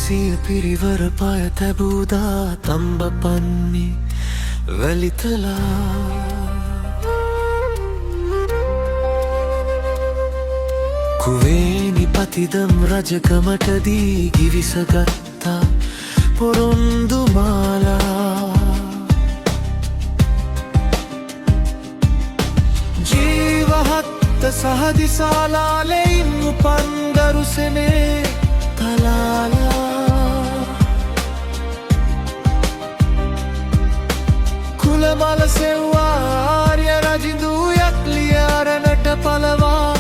සිය පිරිවර පය තැබූදා තම්බ පන්නේ වැලිතලා කුවේනි පතිදම් රජකමටදී ගිවිසගත්තා පොරොන්දු මාලා ජීවහත්ත සහදිසාලාලෙයින් උපන් දරුසනේ තලාලා කුලමල සෙව්වා ආර්ය රජිඳූ යක්ලිය අරණට පලවා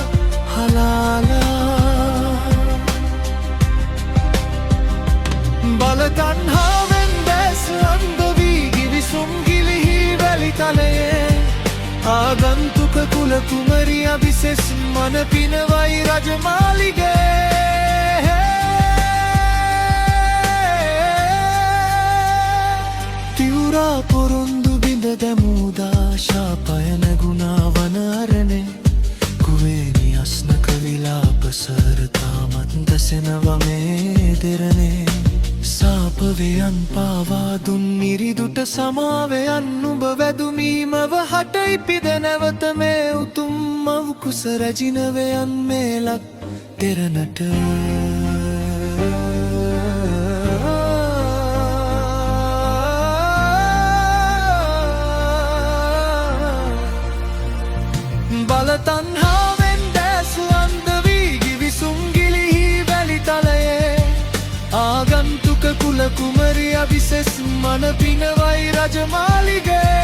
බල තණ්හාවෙන් දැස් අන්ධ වී ගිවිසුම් ගිලිහි වැලිතලයේ ආගන්තුක කුල කුමරිය විසෙස් මන පිනවයි රජමාලිගේ තිවුරා පොරොන්දු බිඳ දැමූදා ශාපය නැගුණා වන අරණේ කුවේනි අස්නක විලාප සරතාමත් දැසෙනවා මේ දෙරණේ සාපවයන් පාවා දුන් නිරිදුට සමාවයන් නුඹ වැදුමීමව හට ඉපිද නැවත මේ උතුම් මව් කුස රැජිනවයන් මේලක් දෙරණට බල තණ්හාවෙන් දැස් අන්ධ වී ගිවිසුම් ගිලිහි වැලිතලයේ ආගන්තුක කුල කුමරිය විසෙස් මන පිනවයි රජමාලිගේ